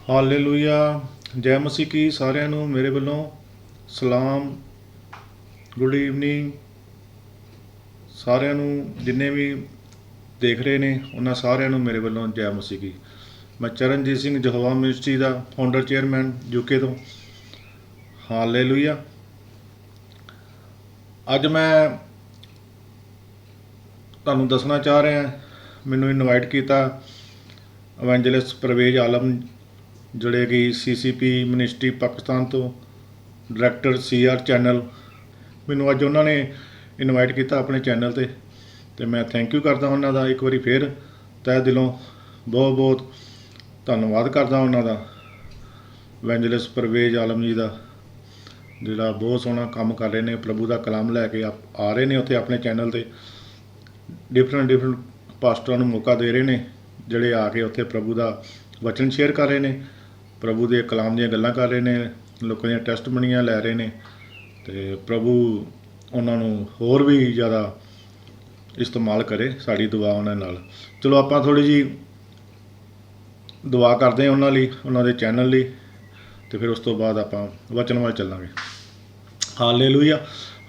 Hallelujah. ਜੈ ਮਸੀਹ ਕੀ ਸਾਰਿਆਂ ਨੂੰ ਮੇਰੇ ਵੱਲੋਂ ਸਲਾਮ। ਗੁੱਡ ਈਵਨਿੰਗ ਸਾਰਿਆਂ ਨੂੰ, ਜਿੰਨੇ ਵੀ ਦੇਖ ਰਹੇ ਨੇ ਉਹਨਾਂ ਸਾਰਿਆਂ ਨੂੰ ਮੇਰੇ ਵੱਲੋਂ ਜੈ ਮਸੀਹ ਕੀ। ਮੈਂ ਚਰਨਜੀਤ ਸਿੰਘ ਜਹੋਵਾ ਮਿਨਿਸਟਰੀ ਦਾ ਫਾਊਂਡਰ ਚੇਅਰਮੈਨ ਯੂਕੇ ਤੋਂ। ਹਾਲੇਲੂਇਆ। ਅੱਜ ਮੈਂ ਤੁਹਾਨੂੰ ਦੱਸਣਾ ਚਾਹ ਰਿਹਾ, ਮੈਨੂੰ ਇਨਵਾਈਟ ਕੀਤਾ ਇਵੈਂਜਲਿਸਟ ਪਰਵੇਜ਼ ਆਲਮ, ਜਿਹੜੇ ਕਿ CCP ਮਿਨਿਸਟਰੀ ਪਾਕਿਸਤਾਨ ਤੋਂ ਡਾਇਰੈਕਟਰ CR ਚੈਨਲ। ਮੈਨੂੰ ਅੱਜ ਉਹਨਾਂ ਨੇ ਇਨਵਾਈਟ ਕੀਤਾ ਆਪਣੇ ਚੈਨਲ 'ਤੇ, ਅਤੇ ਮੈਂ ਥੈਂਕ ਯੂ ਕਰਦਾ ਉਹਨਾਂ ਦਾ ਇੱਕ ਵਾਰੀ ਫਿਰ ਤਹਿ ਦਿਲੋਂ। ਬਹੁਤ ਬਹੁਤ ਧੰਨਵਾਦ ਕਰਦਾ ਉਹਨਾਂ ਦਾ, ਇਵੈਂਜਲਿਸਟ ਪਰਵੇਜ਼ ਆਲਮ ਜੀ ਦਾ, ਜਿਹੜਾ ਬਹੁਤ ਸੋਹਣਾ ਕੰਮ ਕਰ ਰਹੇ ਨੇ। ਪ੍ਰਭੂ ਦਾ ਕਲਾਮ ਲੈ ਕੇ ਆ ਰਹੇ ਨੇ ਉੱਥੇ ਆਪਣੇ ਚੈਨਲ 'ਤੇ। ਡਿਫਰੈਂਟ ਪਾਸਟਰਾਂ ਨੂੰ ਮੌਕਾ ਦੇ ਰਹੇ ਨੇ, ਜਿਹੜੇ ਆ ਕੇ ਉੱਥੇ ਪ੍ਰਭੂ ਦਾ ਵਚਨ ਸ਼ੇਅਰ ਕਰ ਰਹੇ ਨੇ, ਪ੍ਰਭੂ ਦੇ ਕਲਾਮ ਦੀਆਂ ਗੱਲਾਂ ਕਰ ਰਹੇ ਨੇ, ਲੋਕਾਂ ਦੀਆਂ ਟੈਸਟਮਨੀਆਂ ਲੈ ਰਹੇ ਨੇ। ਅਤੇ ਪ੍ਰਭੂ ਉਹਨਾਂ ਨੂੰ ਹੋਰ ਵੀ ਜ਼ਿਆਦਾ ਇਸਤੇਮਾਲ ਕਰੇ, ਸਾਡੀ ਦੁਆ ਉਹਨਾਂ ਨਾਲ। ਚਲੋ ਆਪਾਂ ਥੋੜ੍ਹੀ ਜਿਹੀ ਦੁਆ ਕਰਦੇ ਹਾਂ ਉਹਨਾਂ ਲਈ, ਉਹਨਾਂ ਦੇ ਚੈਨਲ ਲਈ, ਅਤੇ ਫਿਰ ਉਸ ਤੋਂ ਬਾਅਦ ਆਪਾਂ ਵਚਨ ਵੱਲ ਚੱਲਾਂਗੇ। ਹਾਲੇਲੂਇਆ।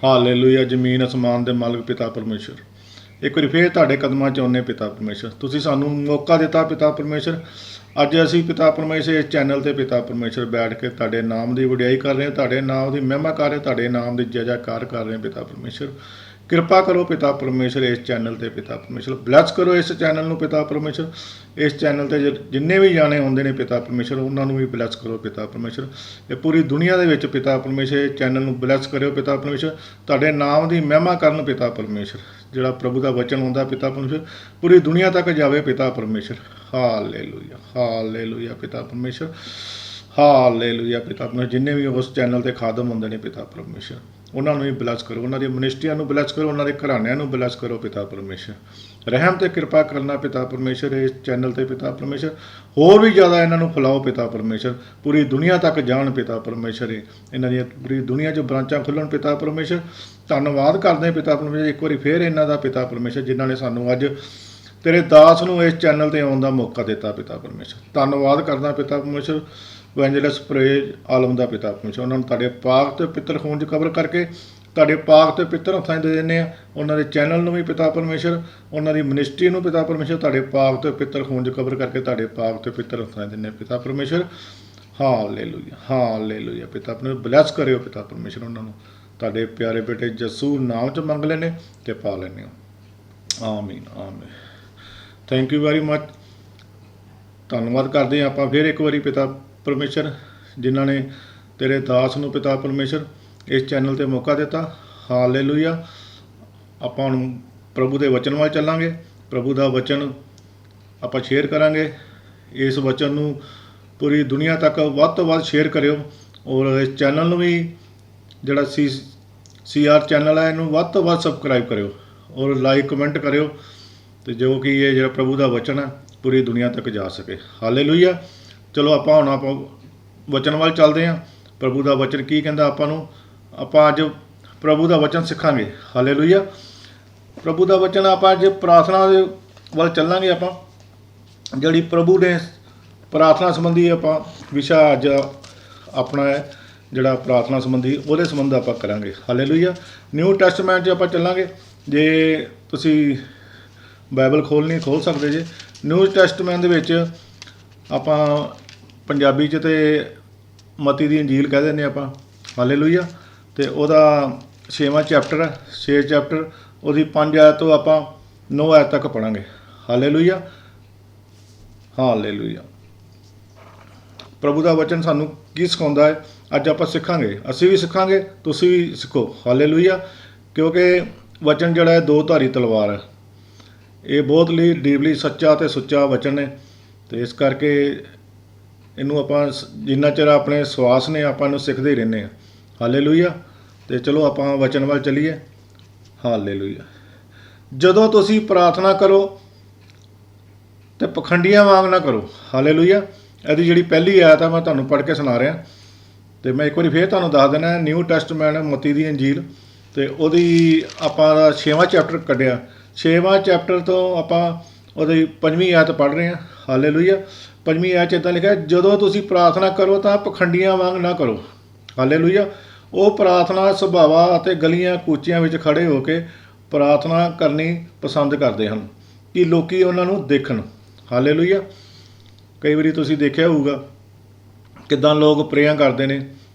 ਹਾਲੇਲੂਇਆ। ਜ਼ਮੀਨ ਅਸਮਾਨ ਦੇ ਮਾਲਕ ਪਿਤਾ ਪਰਮੇਸ਼ਰ, ਇੱਕ ਵਾਰੀ ਫਿਰ ਤੁਹਾਡੇ ਕਦਮਾਂ 'ਚ ਆਉਂਦੇ ਪਿਤਾ ਪਰਮੇਸ਼ਰ। ਤੁਸੀਂ ਸਾਨੂੰ ਮੌਕਾ ਦਿੱਤਾ ਪਿਤਾ ਪਰਮੇਸ਼ਰ। ਅੱਜ ਅਸੀਂ ਪਿਤਾ ਪਰਮੇਸ਼ਰ ਇਸ ਚੈਨਲ 'ਤੇ ਪਿਤਾ ਪਰਮੇਸ਼ਰ ਬੈਠ ਕੇ ਤੁਹਾਡੇ ਨਾਮ ਦੀ ਵਡਿਆਈ ਕਰ ਰਹੇ ਹਾਂ, ਤੁਹਾਡੇ ਨਾਮ ਦੀ ਮਹਿਮਾ ਕਰ ਰਹੇ, ਤੁਹਾਡੇ ਨਾਮ ਦੀ ਜੈ ਜੈਕਾਰ ਕਰ ਰਹੇ ਪਿਤਾ ਪਰਮੇਸ਼ਰ। ਕਿਰਪਾ ਕਰੋ ਪਿਤਾ ਪਰਮੇਸ਼ਰ ਇਸ ਚੈਨਲ 'ਤੇ ਪਿਤਾ ਪਰਮੇਸ਼ਰ। ਬਲੈਸ ਕਰੋ ਇਸ ਚੈਨਲ ਨੂੰ ਪਿਤਾ ਪਰਮੇਸ਼ਰ। ਇਸ ਚੈਨਲ 'ਤੇ ਜਿੰਨੇ ਵੀ ਜਾਣੇ ਆਉਂਦੇ ਨੇ ਪਿਤਾ ਪਰਮੇਸ਼ਰ, ਉਹਨਾਂ ਨੂੰ ਵੀ ਬਲੈਸ ਕਰੋ ਪਿਤਾ ਪਰਮੇਸ਼ਰ। ਇਹ ਪੂਰੀ ਦੁਨੀਆ ਦੇ ਵਿੱਚ ਪਿਤਾ ਪਰਮੇਸ਼ਰ ਇਸ ਚੈਨਲ ਨੂੰ ਬਲੈਸ ਕਰਿਓ ਪਿਤਾ ਪਰਮੇਸ਼ਰ। ਤੁਹਾਡੇ ਨਾਮ ਦੀ ਮਹਿਮਾ ਕਰਨ ਪਿਤਾ ਪਰਮੇਸ਼ਰ। ਜਿਹੜਾ ਪ੍ਰਭੂ ਦਾ ਵਚਨ ਆਉਂਦਾ ਪਿਤਾ ਪਰਮੇਸ਼ਰ, ਪੂਰੀ ਦੁਨੀਆ ਤੱਕ ਜਾਵੇ ਪਿਤਾ ਪਰਮੇਸ਼ਰ। ਹਾਲੇਲੂਇਆ। ਹਾਲੇਲੂਇਆ ਪਿਤਾ ਪਰਮੇਸ਼ਰ। ਹਾਲੇਲੂਇਆ ਪਿਤਾ ਪਰਮੇਸ਼ਰ। ਜਿੰਨੇ ਵੀ ਉਸ ਚੈਨਲ 'ਤੇ ਖਾਦਮ ਹੁੰਦੇ ਨੇ ਪਿਤਾ ਪਰਮੇਸ਼ਰ, ਉਹਨਾਂ ਨੂੰ ਵੀ ਬਲੈਸ ਕਰੋ, ਉਹਨਾਂ ਦੀ ਮਿਨਿਸਟਰੀਆਂ ਨੂੰ ਬਲੈਸ ਕਰੋ, ਉਹਨਾਂ ਦੇ ਘਰਾਣਿਆਂ ਨੂੰ ਬਲੈਸ ਕਰੋ ਪਿਤਾ ਪਰਮੇਸ਼ਰ। ਰਹਿਮ ਤੇ ਕਿਰਪਾ ਕਰਨਾ ਪਿਤਾ ਪਰਮੇਸ਼ਰ ਇਸ ਚੈਨਲ 'ਤੇ ਪਿਤਾ ਪਰਮੇਸ਼ਰ। ਹੋਰ ਵੀ ਜ਼ਿਆਦਾ ਇਹਨਾਂ ਨੂੰ ਫੈਲਾਓ ਪਿਤਾ ਪਰਮੇਸ਼ਰ, ਪੂਰੀ ਦੁਨੀਆ ਤੱਕ ਜਾਣ ਪਿਤਾ ਪਰਮੇਸ਼ਰ। ਇਹਨਾਂ ਦੀਆਂ ਪੂਰੀ ਦੁਨੀਆ 'ਚ ਬ੍ਰਾਂਚਾਂ ਖੁੱਲ੍ਹਣ ਪਿਤਾ ਪਰਮੇਸ਼ਰ। ਧੰਨਵਾਦ ਕਰਦੇ ਪਿਤਾ ਪਰਮੇਸ਼ਰ ਇੱਕ ਵਾਰੀ ਫਿਰ ਇਹਨਾਂ ਦਾ ਪਿਤਾ ਪਰਮੇਸ਼ਰ, ਜਿਨ੍ਹਾਂ ਨੇ ਸਾਨੂੰ ਅੱਜ ਤੇਰੇ ਦਾਸ ਨੂੰ ਇਸ ਚੈਨਲ 'ਤੇ ਆਉਣ ਦਾ ਮੌਕਾ ਦਿੱਤਾ ਪਿਤਾ ਪਰਮੇਸ਼ਰ। ਧੰਨਵਾਦ ਕਰਦਾ ਪਿਤਾ ਪਰਮੇਸ਼ਰ ਇਵੈਂਜਲਿਸਟ ਪਰਵੇਜ਼ ਆਲਮ ਦਾ ਪਿਤਾ ਪਰਮੇਸ਼ਰ। ਉਹਨਾਂ ਨੂੰ ਤੁਹਾਡੇ ਪਾਕ ਤੇ ਪਿੱਤਰ ਖੂਨ 'ਚ ਕਵਰ ਕਰਕੇ ਤੁਹਾਡੇ ਪਾਕ ਤੇ ਪਿੱਤਰ ਹੱਥਾਂ 'ਚ ਦੇ ਦਿੰਦੇ ਆ। ਉਹਨਾਂ ਦੇ ਚੈਨਲ ਨੂੰ ਵੀ ਪਿਤਾ ਪਰਮੇਸ਼ਰ, ਉਹਨਾਂ ਦੀ ਮਿਨਿਸਟਰੀ ਨੂੰ ਪਿਤਾ ਪਰਮੇਸ਼ਰ ਤੁਹਾਡੇ ਪਾਕ ਤੇ ਪਿੱਤਰ ਖੂਨ 'ਚ ਕਵਰ ਕਰਕੇ ਤੁਹਾਡੇ ਪਾਕ ਤੇ ਪਿੱਤਰ ਹੱਥਾਂ 'ਚ ਦਿੰਦੇ ਪਿਤਾ ਪਰਮੇਸ਼ਰ। ਹਾਲੇਲੂਇਆ। ਹਾਲੇਲੂਇਆ ਪਿਤਾ ਪਰਮੇਸ਼ਰ। ਬਲੈਸ ਕਰਿਓ ਪਿਤਾ ਪਰਮੇਸ਼ਰ ਉਹਨਾਂ ਨੂੰ। ਤੁਹਾਡੇ ਪਿਆਰੇ ਬੇਟੇ ਯਸੂ ਨਾਮ 'ਚ ਮੰਗ ਲੈਂਦੇ ਅਤੇ ਪਾ ਲੈਂਦੇ ਹੋ। ਆਮੀਨ ਆਮੀਨ। Thank you very much. ਧੰਨਵਾਦ ਕਰਦੇ ਹਾਂ ਆਪਾਂ ਫਿਰ ਇੱਕ ਵਾਰੀ ਪਿਤਾ ਪਰਮੇਸ਼ਰ, ਜਿਨ੍ਹਾਂ ਨੇ ਤੇਰੇ ਦਾਸ ਨੂੰ ਪਿਤਾ ਪਰਮੇਸ਼ਰ ਇਸ ਚੈਨਲ 'ਤੇ ਮੌਕਾ ਦਿੱਤਾ। ਹਾਲੇਲੂਇਆ। ਆਪਾਂ ਹੁਣ ਪ੍ਰਭੂ ਦੇ ਵਚਨ ਵੱਲ ਚੱਲਾਂਗੇ। ਪ੍ਰਭੂ ਦਾ ਵਚਨ ਆਪਾਂ ਸ਼ੇਅਰ ਕਰਾਂਗੇ। ਇਸ ਵਚਨ ਨੂੰ ਪੂਰੀ ਦੁਨੀਆ ਤੱਕ ਵੱਧ ਤੋਂ ਵੱਧ ਸ਼ੇਅਰ ਕਰਿਓ, ਔਰ ਇਸ ਚੈਨਲ ਨੂੰ ਵੀ, ਜਿਹੜਾ CR ਚੈਨਲ ਹੈ, ਇਹਨੂੰ ਵੱਧ ਤੋਂ ਵੱਧ ਸਬਸਕ੍ਰਾਈਬ ਕਰਿਓ, ਔਰ ਲਾਈਕ ਕਮੈਂਟ ਕਰਿਓ, ਅਤੇ ਜੋ ਕਿ ਇਹ ਜਿਹੜਾ ਪ੍ਰਭੂ ਦਾ ਵਚਨ ਹੈ ਪੂਰੀ ਦੁਨੀਆ ਤੱਕ ਜਾ ਸਕੇ। ਹਾਲੇਲੂਇਆ। ਚਲੋ ਆਪਾਂ ਵਚਨ ਵੱਲ ਚੱਲਦੇ ਹਾਂ। ਪ੍ਰਭੂ ਦਾ ਵਚਨ ਕੀ ਕਹਿੰਦਾ ਆਪਾਂ ਨੂੰ। ਆਪਾਂ ਅੱਜ ਪ੍ਰਭੂ ਦਾ ਵਚਨ ਸਿੱਖਾਂਗੇ। ਹਾਲੇਲੂਇਆ। ਪ੍ਰਭੂ ਦਾ ਵਚਨ ਆਪਾਂ ਅੱਜ ਪ੍ਰਾਰਥਨਾ ਦੇ ਵੱਲ ਚੱਲਾਂਗੇ। ਆਪਾਂ ਜਿਹੜੀ ਪ੍ਰਭੂ ਨੇ ਪ੍ਰਾਰਥਨਾ ਸੰਬੰਧੀ ਆਪਾਂ ਵਿਸ਼ਾ ਅੱਜ ਆਪਣਾ ਹੈ, ਜਿਹੜਾ ਪ੍ਰਾਰਥਨਾ ਸੰਬੰਧੀ, ਉਹਦੇ ਸੰਬੰਧ ਆਪਾਂ ਕਰਾਂਗੇ। ਹਾਲੇਲੂਇਆ। ਨਿਊ ਟੈਸਟਮੈਂਟ 'ਚ ਆਪਾਂ ਚੱਲਾਂਗੇ। ਜੇ ਤੁਸੀਂ ਬਾਈਬਲ ਖੋਲ੍ਹ ਸਕਦੇ ਜੇ। ਨਿਊ ਟੈਸਟਮੈਂਟ ਦੇ ਵਿੱਚ ਆਪਾਂ ਪੰਜਾਬੀ 'ਚ ਤੇ ਮਤੀ ਦੀ ਇੰਜੀਲ ਕਹਿ ਦਿੰਦੇ ਆਪਾਂ। ਹਾਲੇਲੂਇਆ। ਅਤੇ ਉਹਦਾ 6ਵਾਂ ਚੈਪਟਰ ਹੈ, 6 ਚੈਪਟਰ, ਉਹਦੀ 5 ਆਇਤ ਤੋਂ ਆਪਾਂ 9 ਆਇਤ ਤੱਕ ਪੜ੍ਹਾਂਗੇ। ਹਾਲੇਲੂਇਆ। ਹਾਲੇਲੂਇਆ। ਪ੍ਰਭੂ ਦਾ ਵਚਨ ਸਾਨੂੰ ਕੀ ਸਿਖਾਉਂਦਾ ਹੈ, ਅੱਜ ਆਪਾਂ ਸਿੱਖਾਂਗੇ। ਅਸੀਂ ਵੀ ਸਿੱਖਾਂਗੇ, ਤੁਸੀਂ ਵੀ ਸਿੱਖੋ। ਹਾਲੇਲੂਇਆ। ਕਿਉਂਕਿ ਵਚਨ ਜਿਹੜਾ ਹੈ ਦੋ ਧਾਰੀ ਤਲਵਾਰ ਹੈ। ਇਹ ਬਹੁਤ ਲਈ ਡੀਪਲੀ ਸੱਚਾ ਅਤੇ ਸੁੱਚਾ ਵਚਨ ਹੈ, ਅਤੇ ਇਸ ਕਰਕੇ ਇਹਨੂੰ ਆਪਾਂ ਜਿੰਨਾ ਚਿਰ ਆਪਣੇ ਸਵਾਸ ਨੇ ਆਪਾਂ ਇਹਨੂੰ ਸਿੱਖਦੇ ਹੀ ਰਹਿੰਦੇ ਹਾਂ। ਹਾਲੇਲੂਇਆ। ਅਤੇ ਚਲੋ ਆਪਾਂ ਵਚਨ ਵੱਲ ਚੱਲੀਏ। ਹਾਲੇਲੂਇਆ। ਜਦੋਂ ਤੁਸੀਂ ਪ੍ਰਾਰਥਨਾ ਕਰੋ ਅਤੇ ਪਖੰਡੀਆਂ ਵਾਂਗ ਨਾ ਕਰੋ। ਹਾਲੇਲੂਇਆ। ਇਹਦੀ ਜਿਹੜੀ ਪਹਿਲੀ ਆਇਤ ਆ ਮੈਂ ਤੁਹਾਨੂੰ ਪੜ੍ਹ ਕੇ ਸੁਣਾ ਰਿਹਾ, ਅਤੇ ਮੈਂ ਇੱਕ ਵਾਰੀ ਫਿਰ ਤੁਹਾਨੂੰ ਦੱਸ ਦੇਣਾ। ਨਿਊ ਟੈਸਟਮੈਂਟ ਮਤੀ ਦੀ ਇੰਜੀਲ, ਅਤੇ ਉਹਦੀ ਆਪਾਂ 6ਵਾਂ ਚੈਪਟਰ ਕੱਢਿਆ। 6ਵਾਂ ਚੈਪਟਰ ਤੋਂ ਆਪਾਂ ਉਹਦੀ 5ਵੀਂ ਆਇਤ ਪੜ੍ਹ ਰਹੇ ਹਾਂ। ਹਾਲੇਲੂਇਆ। 5ਵੀਂ ਆਇਤ 'ਚ ਇੱਦਾਂ ਲਿਖਿਆ, ਜਦੋਂ ਤੁਸੀਂ ਪ੍ਰਾਰਥਨਾ ਕਰੋ ਤਾਂ ਪਖੰਡੀਆਂ ਵਾਂਗ ਨਾ ਕਰੋ। ਹਾਲੇਲੂਇਆ। ਉਹ ਪ੍ਰਾਰਥਨਾ ਸਭਾਵਾਂ ਅਤੇ ਗਲੀਆਂ ਕੂਚਿਆਂ ਵਿੱਚ ਖੜੇ ਹੋ ਕੇ ਪ੍ਰਾਰਥਨਾ ਕਰਨੀ ਪਸੰਦ ਕਰਦੇ ਹਨ ਕਿ ਲੋਕੀ ਉਹਨਾਂ ਨੂੰ ਦੇਖਣ। ਹਾਲੇਲੂਇਆ। ਕਈ ਵਾਰੀ ਤੁਸੀਂ ਦੇਖਿਆ ਹੋਊਗਾ ਕਿੱਦਾਂ ਲੋਕ ਪ੍ਰੇਆਂ ਕਰਦੇ ਨੇ,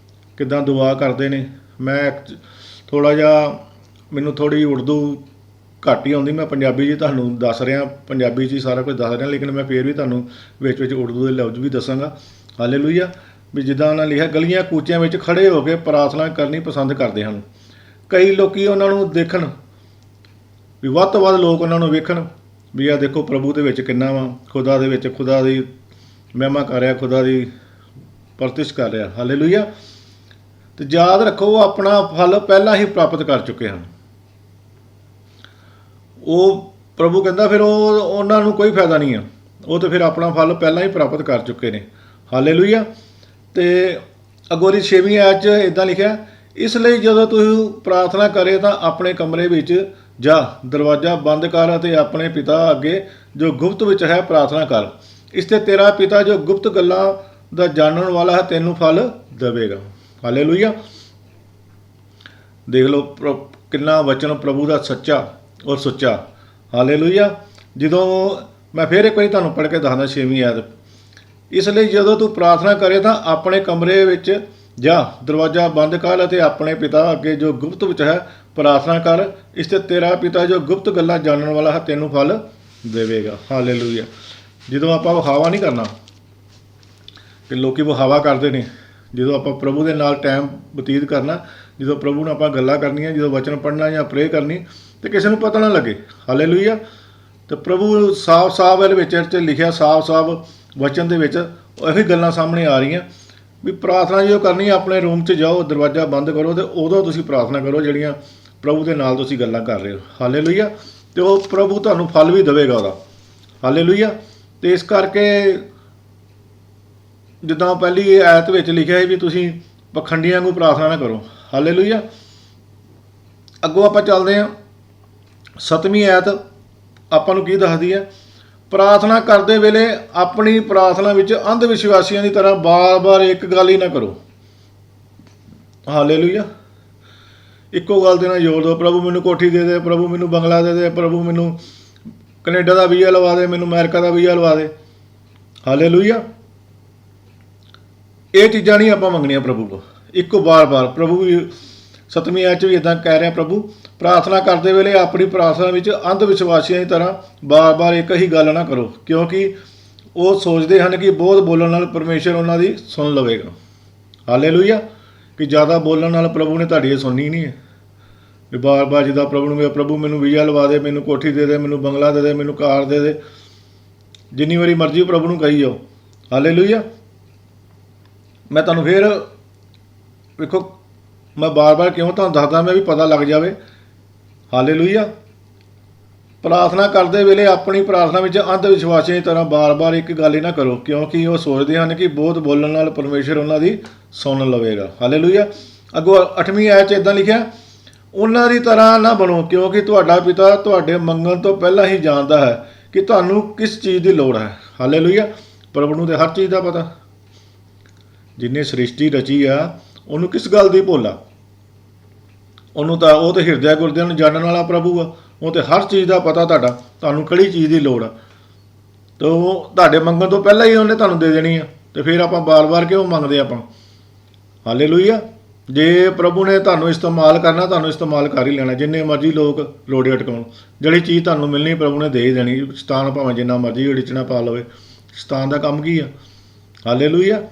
ਕਿੱਦਾਂ ਦੁਆ ਕਰਦੇ ਨੇ। ਮੈਂ ਥੋੜ੍ਹਾ ਜਿਹਾ, ਮੈਨੂੰ ਥੋੜ੍ਹੀ ਉਰਦੂ ਘੱਟ ਹੀ ਆਉਂਦੀ, ਮੈਂ ਪੰਜਾਬੀ 'ਚ ਤੁਹਾਨੂੰ ਦੱਸ ਰਿਹਾ, ਪੰਜਾਬੀ 'ਚ ਹੀ ਸਾਰਾ ਕੁਝ ਦੱਸ ਰਿਹਾ, ਲੇਕਿਨ ਮੈਂ ਫਿਰ ਵੀ ਤੁਹਾਨੂੰ ਵਿੱਚ ਵਿੱਚ ਉਰਦੂ ਦੇ ਲਫ਼ਜ਼ ਵੀ ਦੱਸਾਂਗਾ। ਹਾਲੇਲੂਇਆ। ਵੀ ਜਿੱਦਾਂ ਉਹਨਾਂ ਲਿਖਿਆ, ਗਲੀਆਂ ਕੂਚਿਆਂ ਵਿੱਚ ਖੜੇ ਹੋ ਕੇ ਪ੍ਰਾਰਥਨਾ ਕਰਨੀ ਪਸੰਦ ਕਰਦੇ ਹਨ। ਕਈ ਲੋਕੀ ਉਹਨਾਂ ਨੂੰ ਦੇਖਣ, ਵੀ ਵੱਧ ਤੋਂ ਵੱਧ ਲੋਕ ਉਹਨਾਂ ਨੂੰ ਵੇਖਣ, ਵੀ ਆਹ ਦੇਖੋ ਪ੍ਰਭੂ ਦੇ ਵਿੱਚ ਕਿੰਨਾ ਵਾ, ਖੁਦਾ ਦੇ ਵਿੱਚ ਖੁਦਾ ਦੀ ਮਹਿਮਾ ਕਰ ਰਿਹਾ, ਖੁਦਾ ਦੀ ਪ੍ਰਤਿਸ਼ ਕਰ ਰਿਹਾ। ਹਾਲੇਲੂਇਆ। ਤੇ ਯਾਦ ਰੱਖੋ, ਉਹ ਆਪਣਾ ਫਲ ਪਹਿਲਾਂ ਹੀ ਪ੍ਰਾਪਤ ਕਰ ਚੁੱਕੇ ਹਨ। ਉਹ ਪ੍ਰਭੂ ਕਹਿੰਦਾ ਫਿਰ ਉਹਨਾਂ ਨੂੰ ਕੋਈ ਫਾਇਦਾ ਨਹੀਂ ਆ, ਉਹ ਤਾਂ ਫਿਰ ਆਪਣਾ ਫਲ ਪਹਿਲਾਂ ਹੀ ਪ੍ਰਾਪਤ ਕਰ ਚੁੱਕੇ ਨੇ। ਹਾਲੇਲੂਇਆ। ਤੇ ਅੱਗੋਂ ਦੀ 6ਵੀਂ ਆਇਤ 'ਚ ਇੱਦਾਂ ਲਿਖਿਆ, ਇਸ ਲਈ ਜਦੋਂ ਤੂੰ ਪ੍ਰਾਰਥਨਾ ਕਰੇ ਤਾਂ ਆਪਣੇ ਕਮਰੇ ਵਿੱਚ ਜਾ, ਦਰਵਾਜ਼ਾ ਬੰਦ ਕਰ ਅਤੇ ਆਪਣੇ ਪਿਤਾ ਅੱਗੇ ਜੋ ਗੁਪਤ ਵਿੱਚ ਹੈ ਪ੍ਰਾਰਥਨਾ ਕਰ। ਇਸ 'ਤੇ ਤੇਰਾ ਪਿਤਾ ਜੋ ਗੁਪਤ ਗੱਲਾਂ ਦਾ ਜਾਣਨ ਵਾਲਾ ਹੈ ਤੈਨੂੰ ਫਲ ਦੇਵੇਗਾ। ਹਾਲੇਲੂਇਆ। ਦੇਖ ਲਓ ਕਿੰਨਾ ਵਚਨ ਪ੍ਰਭੂ ਦਾ ਸੱਚਾ ਔਰ ਸੁੱਚਾ। ਹਾਲੇਲੂਇਆ। ਜਦੋਂ ਮੈਂ ਫਿਰ ਇੱਕ ਵਾਰੀ ਤੁਹਾਨੂੰ ਪੜ੍ਹ ਕੇ ਦੱਸਦਾ 6ਵੀਂ ਆਇਤ, ਇਸ ਲਈ ਜਦੋਂ ਤੂੰ ਪ੍ਰਾਰਥਨਾ ਕਰੇ ਤਾਂ ਆਪਣੇ ਕਮਰੇ ਵਿੱਚ ਜਾ, ਦਰਵਾਜ਼ਾ ਬੰਦ ਕਰ ਅਤੇ ਆਪਣੇ ਪਿਤਾ ਅੱਗੇ ਜੋ ਗੁਪਤ ਵਿੱਚ ਹੈ ਪ੍ਰਾਰਥਨਾ ਕਰ। ਇਸ 'ਤੇ ਤੇਰਾ ਪਿਤਾ ਜੋ ਗੁਪਤ ਗੱਲਾਂ ਜਾਣਨ ਵਾਲਾ ਹੈ ਤੈਨੂੰ ਫਲ ਦੇਵੇਗਾ। ਹਾਲੇਲੂਇਆ। ਜਦੋਂ ਆਪਾਂ ਵਿਖਾਵਾ ਨਹੀਂ ਕਰਨਾ, ਕਿ ਲੋਕੀ ਵਿਖਾਵਾ ਕਰਦੇ ਨੇ, ਜਦੋਂ ਆਪਾਂ ਪ੍ਰਭੂ ਦੇ ਨਾਲ ਟਾਈਮ ਬਤੀਤ ਕਰਨਾ, ਜਦੋਂ ਪ੍ਰਭੂ ਨਾਲ ਆਪਾਂ ਗੱਲਾਂ ਕਰਨੀਆਂ, ਜਦੋਂ ਵਚਨ ਪੜ੍ਹਨਾ ਜਾਂ ਪ੍ਰੇ ਕਰਨੀ, ਤੇ ਕਿਸੇ ਨੂੰ ਪਤਾ ਨਾ ਲੱਗੇ। ਹਾਲੇਲੂਇਆ। ਤੇ ਪ੍ਰਭੂ ਸਾਫ਼ ਇਹਦੇ ਵਿੱਚ ਲਿਖਿਆ, ਸਾਫ਼ ਵਚਨ ਦੇ ਵਿੱਚ ਇਹੀ ਗੱਲਾਂ ਸਾਹਮਣੇ ਆ ਰਹੀਆਂ ਵੀ ਪ੍ਰਾਰਥਨਾ ਜਦੋਂ ਕਰਨੀ ਹੈ ਆਪਣੇ ਰੂਮ 'ਚ ਜਾਓ, ਦਰਵਾਜ਼ਾ ਬੰਦ ਕਰੋ ਅਤੇ ਉਦੋਂ ਤੁਸੀਂ ਪ੍ਰਾਰਥਨਾ ਕਰੋ ਜਿਹੜੀਆਂ ਪ੍ਰਭੂ ਦੇ ਨਾਲ ਤੁਸੀਂ ਗੱਲਾਂ ਕਰ ਰਹੇ ਹੋ। ਹਾਲੇਲੂਇਆ। ਅਤੇ ਉਹ ਪ੍ਰਭੂ ਤੁਹਾਨੂੰ ਫਲ ਵੀ ਦੇਵੇਗਾ ਉਹਦਾ। ਹਾਲੇਲੂਇਆ। ਅਤੇ ਇਸ ਕਰਕੇ ਜਿੱਦਾਂ ਪਹਿਲੀ ਆਇਤ ਵਿੱਚ ਲਿਖਿਆ ਹੈ ਵੀ ਤੁਸੀਂ ਪਖੰਡੀਆਂ ਨੂੰ ਪ੍ਰਾਰਥਨਾ ਨਾ ਕਰੋ। ਹਾਲੇਲੂਇਆ। ਅੱਗੋਂ ਆਪਾਂ ਚੱਲਦੇ ਹਾਂ, 7ਵੀਂ ਆਇਤ ਆਪਾਂ ਨੂੰ ਕੀ ਦੱਸਦੀ ਹੈ, ਪ੍ਰਾਰਥਨਾ ਕਰਦੇ ਵੇਲੇ ਆਪਣੀ ਪ੍ਰਾਰਥਨਾ ਵਿੱਚ ਅੰਧ ਵਿਸ਼ਵਾਸੀਆਂ ਦੀ ਤਰ੍ਹਾਂ ਬਾਰ-ਬਾਰ ਇੱਕ ਗੱਲ ਹੀ ਨਾ ਕਰੋ। ਹਾਲੇਲੂਇਆ। ਇੱਕੋ ਗੱਲ ਦੇ ਨਾਲ ਜ਼ੋਰ ਦਿਓ, ਪ੍ਰਭੂ ਮੈਨੂੰ ਕੋਠੀ ਦੇ ਦੇ, ਪ੍ਰਭੂ ਮੈਨੂੰ ਬੰਗਲਾ ਦੇ ਦੇ, ਪ੍ਰਭੂ ਮੈਨੂੰ ਕੈਨੇਡਾ ਦਾ ਵੀਜ਼ਾ ਲਵਾ ਦੇ, ਮੈਨੂੰ ਅਮਰੀਕਾ ਦਾ ਵੀਜ਼ਾ ਲਵਾ ਦੇ। ਹਾਲੇਲੂਇਆ। ਇਹ ਚੀਜ਼ਾਂ ਨਹੀਂ ਆਪਾਂ ਮੰਗਣੀਆਂ ਪ੍ਰਭੂ ਕੋਲ। ਇੱਕੋ ਬਾਰ-ਬਾਰ ਪ੍ਰਭੂ ਵੀ 7ਵੀਂ ਆਇਤ 'ਚ ਵੀ ਇੱਦਾਂ ਕਹਿ ਰਿਹਾ, ਪ੍ਰਭੂ ਪ੍ਰਾਰਥਨਾ ਕਰਦੇ ਵੇਲੇ ਆਪਣੀ ਪ੍ਰਾਰਥਨਾ ਵਿੱਚ ਅੰਧ ਵਿਸ਼ਵਾਸੀਆਂ ਦੀ ਤਰ੍ਹਾਂ ਬਾਰ-ਬਾਰ ਇੱਕ ਹੀ ਗੱਲ ਨਾ ਕਰੋ, ਕਿਉਂਕਿ ਉਹ ਸੋਚਦੇ ਹਨ ਕਿ ਬਹੁਤ ਬੋਲਣ ਨਾਲ ਪਰਮੇਸ਼ਰ ਉਹਨਾਂ ਦੀ ਸੁਣ ਲਵੇਗਾ। ਹਾਲੇਲੂਇਆ। ਕਿ ਜ਼ਿਆਦਾ ਬੋਲਣ ਨਾਲ ਪ੍ਰਭੂ ਨੇ ਤੁਹਾਡੀ ਸੁਣਨੀ ਨਹੀਂ ਹੈ। ਵੀ ਬਾਰ-ਬਾਰ ਜਿੱਦਾਂ ਪ੍ਰਭੂ ਨੂੰ, ਪ੍ਰਭੂ ਮੈਨੂੰ ਵੀਜ਼ਾ ਲਵਾ ਦੇ, ਮੈਨੂੰ ਕੋਠੀ ਦੇ ਦੇ, ਮੈਨੂੰ ਬੰਗਲਾ ਦੇ ਦੇ, ਮੈਨੂੰ ਕਾਰ ਦੇ ਦੇ, ਜਿੰਨੀ ਵਾਰੀ ਮਰਜ਼ੀ ਪ੍ਰਭੂ ਨੂੰ ਕਹੀ ਜਾਓ। ਹਾਲੇਲੂਇਆ। ਮੈਂ ਤੁਹਾਨੂੰ ਫਿਰ ਵੇਖੋ, ਮੈਂ ਬਾਰ-ਬਾਰ ਕਿਉਂ ਤੁਹਾਨੂੰ ਦੱਸਦਾ, ਮੈਂ ਵੀ ਪਤਾ ਲੱਗ ਜਾਵੇ। ਹਾਲੇਲੂਇਆ। ਪ੍ਰਾਰਥਨਾ ਕਰਦੇ ਵੇਲੇ ਆਪਣੀ ਪ੍ਰਾਰਥਨਾ ਵਿੱਚ ਅੰਧ ਵਿਸ਼ਵਾਸੀਆਂ ਦੀ ਤਰ੍ਹਾਂ ਬਾਰ-ਬਾਰ ਇੱਕ ਗੱਲ ਹੀ ਨਾ ਕਰੋ, ਕਿਉਂਕਿ ਉਹ ਸੋਚਦੇ ਹਨ ਕਿ ਬਹੁਤ ਬੋਲਣ ਨਾਲ ਪਰਮੇਸ਼ਰ ਉਹਨਾਂ ਦੀ ਸੁਣ ਲਵੇਗਾ। ਹਾਲੇਲੂਇਆ। ਅੱਗੋਂ 8ਵੀਂ ਆਇਤ 'ਚ ਇੱਦਾਂ ਲਿਖਿਆ, ਉਹਨਾਂ ਦੀ ਤਰ੍ਹਾਂ ਨਾ ਬਣੋ, ਕਿਉਂਕਿ ਤੁਹਾਡਾ ਪਿਤਾ ਤੁਹਾਡੇ ਮੰਗਣ ਤੋਂ ਪਹਿਲਾਂ ਹੀ ਜਾਣਦਾ ਹੈ ਕਿ ਤੁਹਾਨੂੰ ਕਿਸ ਚੀਜ਼ ਦੀ ਲੋੜ ਹੈ। ਹਾਲੇਲੂਇਆ। ਪ੍ਰਭੂ ਨੂੰ ਤਾਂ ਹਰ ਚੀਜ਼ ਦਾ ਪਤਾ, ਜਿਹਨੇ ਸ੍ਰਿਸ਼ਟੀ ਰਚੀ ਆ ਉਹਨੂੰ ਕਿਸ ਗੱਲ ਦੀ ਭੁੱਲ ਆ, ਉਹਨੂੰ ਤਾਂ ਉਹ ਤਾਂ ਹਿਰਦਿਆਂ ਗੁਰਦਿਆਂ ਨੂੰ ਜਾਣਨ ਵਾਲਾ ਪ੍ਰਭੂ ਆ, ਉਹ ਤਾਂ ਹਰ ਚੀਜ਼ ਦਾ ਪਤਾ ਤੁਹਾਨੂੰ ਕਿਹੜੀ ਚੀਜ਼ ਦੀ ਲੋੜ ਆ, ਅਤੇ ਉਹ ਤੁਹਾਡੇ ਮੰਗਣ ਤੋਂ ਪਹਿਲਾਂ ਹੀ ਉਹਨੇ ਤੁਹਾਨੂੰ ਦੇ ਦੇਣੀ ਆ। ਅਤੇ ਫਿਰ ਆਪਾਂ ਬਾਰ-ਬਾਰ ਕਿਉਂ ਮੰਗਦੇ ਆਪਾਂ। ਹਾਲੇਲੂਇਆ। ਜੇ ਪ੍ਰਭੂ ਨੇ ਤੁਹਾਨੂੰ ਇਸਤੇਮਾਲ ਕਰਨਾ, ਤੁਹਾਨੂੰ ਇਸਤੇਮਾਲ ਕਰ ਹੀ ਲੈਣਾ। ਜਿੰਨੇ ਮਰਜ਼ੀ ਲੋਕ ਰੋੜੇ ਅਟਕਾਉਣ, ਜਿਹੜੀ ਚੀਜ਼ ਤੁਹਾਨੂੰ ਮਿਲਣੀ ਪ੍ਰਭੂ ਨੇ ਦੇ ਹੀ ਦੇਣੀ। ਸ਼ੈਤਾਨ ਭਾਵੇਂ ਜਿੰਨਾ ਮਰਜ਼ੀ ਉੜੀਚਣਾ ਪਾ ਲਵੇ, ਸ਼ੈਤਾਨ ਦਾ ਕੰਮ ਕੀ ਆ। ਹਾਲੇਲੂਇਆ।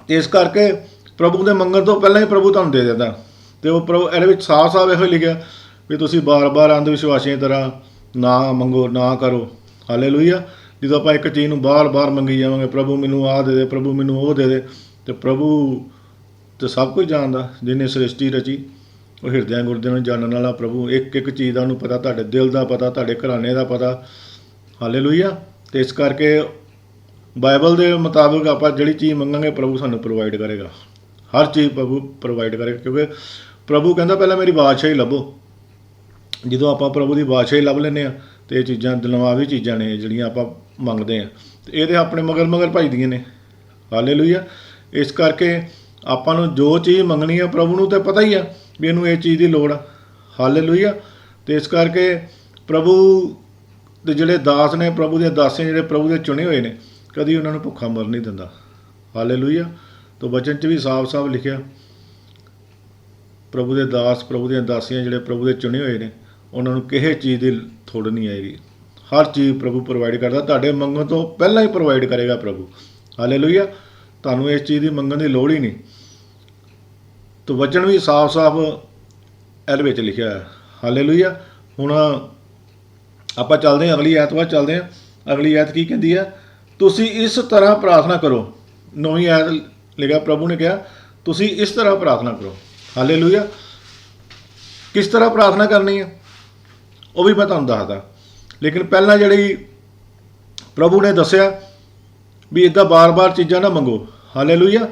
ਇਸ ਕਰਕੇ ਪ੍ਰਭੂ ਦੇ ਮੰਗਣ ਤੋਂ ਪਹਿਲਾਂ ਹੀ ਪ੍ਰਭੂ ਤੁਹਾਨੂੰ ਦੇ ਦਿੰਦਾ। ਅਤੇ ਉਹ ਪ੍ਰਭੂ ਇਹਦੇ ਵਿੱਚ ਸਾਫ਼ ਇਹੋ ਲਿਖਿਆ ਵੀ ਤੁਸੀਂ ਬਾਰ-ਬਾਰ ਅੰਧ ਵਿਸ਼ਵਾਸੀਆਂ ਦੀ ਤਰ੍ਹਾਂ ਨਾ ਮੰਗੋ, ਨਾ ਕਰੋ। ਹਾਲੇਲੂਇਆ। ਜਦੋਂ ਆਪਾਂ ਇੱਕ ਚੀਜ਼ ਨੂੰ ਬਾਰ-ਬਾਰ ਮੰਗੀ ਜਾਵਾਂਗੇ, ਪ੍ਰਭੂ ਮੈਨੂੰ ਆਹ ਦੇ ਦੇ, ਪ੍ਰਭੂ ਮੈਨੂੰ ਉਹ ਦੇ ਦੇ, ਅਤੇ ਪ੍ਰਭੂ ਤਾਂ ਸਭ ਕੁਝ ਜਾਣਦਾ, ਜਿਹਨੇ ਸ੍ਰਿਸ਼ਟੀ ਰਚੀ, ਉਹ ਹਿਰਦਿਆਂ ਗੁਰਦਿਆਂ ਨੂੰ ਜਾਣਨ ਵਾਲਾ ਪ੍ਰਭੂ, ਇੱਕ ਇੱਕ ਚੀਜ਼ ਦਾ ਉਹਨੂੰ ਪਤਾ, ਤੁਹਾਡੇ ਦਿਲ ਦਾ ਪਤਾ, ਤੁਹਾਡੇ ਘਰਾਣੇ ਦਾ ਪਤਾ। ਹਾਲੇਲੂਇਆ। ਅਤੇ ਇਸ ਕਰਕੇ ਬਾਈਬਲ ਦੇ ਮੁਤਾਬਕ ਆਪਾਂ ਜਿਹੜੀ ਚੀਜ਼ ਮੰਗਾਂਗੇ ਪ੍ਰਭੂ ਸਾਨੂੰ ਪ੍ਰੋਵਾਈਡ ਕਰੇਗਾ। ਹਰ ਚੀਜ਼ ਪ੍ਰਭੂ ਪ੍ਰੋਵਾਈਡ ਕਰੇਗਾ, ਕਿਉਂਕਿ ਪ੍ਰਭੂ ਕਹਿੰਦਾ ਪਹਿਲਾਂ ਮੇਰੀ ਬਾਦਸ਼ਾਹੀ ਲੱਭੋ। ਜਦੋਂ ਆਪਾਂ ਪ੍ਰਭੂ ਦੀ ਬਾਦਸ਼ਾਹੀ ਲੱਭ ਲੈਂਦੇ ਹਾਂ, ਅਤੇ ਇਹ ਚੀਜ਼ਾਂ ਦੁਨਿਆਵੀ ਚੀਜ਼ਾਂ ਨੇ ਜਿਹੜੀਆਂ ਆਪਾਂ ਮੰਗਦੇ ਹਾਂ, ਤੇ ਇਹਦੇ ਆਪਣੇ ਮਗਰ ਮਗਰ ਭਜਦੀਆਂ ਨੇ। ਹਾਲੇਲੂਇਆ। ਇਸ ਕਰਕੇ ਆਪਾਂ ਨੂੰ ਜੋ ਚੀਜ਼ ਮੰਗਣੀ ਆ ਪ੍ਰਭੂ ਨੂੰ ਤਾਂ ਪਤਾ ਹੀ ਆ ਵੀ ਇਹਨੂੰ ਇਹ ਚੀਜ਼ ਦੀ ਲੋੜ ਆ। ਹਾਲੇਲੂਇਆ। ਤੇ ਇਸ ਕਰਕੇ ਪ੍ਰਭੂ ਦੇ ਜਿਹੜੇ ਦਾਸ ਨੇ, ਪ੍ਰਭੂ ਦੀਆਂ ਦਾਸੀਆਂ ਜਿਹੜੇ ਪ੍ਰਭੂ ਦੇ ਚੁਣੇ ਹੋਏ ਨੇ, ਕਦੀ ਉਹਨਾਂ ਨੂੰ ਭੁੱਖਾ ਮਰ ਨਹੀਂ ਦਿੰਦਾ। ਹਾਲੇਲੂਇਆ। ਤਾਂ ਵਚਨ 'ਚ ਵੀ ਸਾਫ਼-ਸਾਫ਼ ਲਿਖਿਆ, ਪ੍ਰਭੂ ਦੇ ਦਾਸ, ਪ੍ਰਭੂ ਦੀਆਂ ਦਾਸੀਆਂ ਜਿਹੜੇ ਪ੍ਰਭੂ ਦੇ ਚੁਣੇ ਹੋਏ ਨੇ, ਉਹਨਾਂ ਨੂੰ ਕਿਸੇ ਚੀਜ਼ ਦੀ ਥੋੜ ਨਹੀਂ ਆਏਗੀ। ਹਰ ਚੀਜ਼ ਪ੍ਰਭੂ ਪ੍ਰੋਵਾਈਡ ਕਰਦਾ, ਤੁਹਾਡੇ ਮੰਗਣ ਤੋਂ ਪਹਿਲਾਂ ਹੀ ਪ੍ਰੋਵਾਈਡ ਕਰੇਗਾ ਪ੍ਰਭੂ। ਹਾਲੇਲੂਇਆ। ਤੁਹਾਨੂੰ ਇਸ ਚੀਜ਼ ਦੀ ਮੰਗਣ ਦੀ ਲੋੜ ਹੀ ਨਹੀਂ। ਤਾਂ ਵਚਨ ਵੀ ਸਾਫ਼-ਸਾਫ਼ ਇਹਦੇ ਵਿੱਚ ਲਿਖਿਆ ਹੈ। ਹਾਲੇਲੂਇਆ। ਹੁਣ ਆਪਾਂ ਚੱਲਦੇ ਹਾਂ, ਅਗਲੀ ਐਤ ਵੱਲ ਚੱਲਦੇ ਹਾਂ। ਅਗਲੀ ਐਤ ਕੀ ਕਹਿੰਦੀ ਹੈ? ਤੁਸੀਂ ਇਸ ਤਰ੍ਹਾਂ ਪ੍ਰਾਰਥਨਾ ਕਰੋ। 9ਵੀਂ ਐਤ ਲਿਖਿਆ, ਪ੍ਰਭੂ ਨੇ ਕਿਹਾ ਤੁਸੀਂ ਇਸ ਤਰ੍ਹਾਂ ਪ੍ਰਾਰਥਨਾ ਕਰੋ। ਹਾਲੇਲੂਇਆ। ਕਿਸ ਤਰ੍ਹਾਂ ਪ੍ਰਾਰਥਨਾ ਕਰਨੀ ਹੈ ਉਹ ਵੀ ਮੈਂ ਤੁਹਾਨੂੰ ਦੱਸਦਾ, ਲੇਕਿਨ ਪਹਿਲਾਂ ਜਿਹੜੀ ਪ੍ਰਭੂ ਨੇ ਦੱਸਿਆ ਵੀ ਇੱਦਾਂ ਬਾਰ-ਬਾਰ ਚੀਜ਼ਾਂ ਨਾ ਮੰਗੋ। ਹਾਲੇਲੂਇਆ।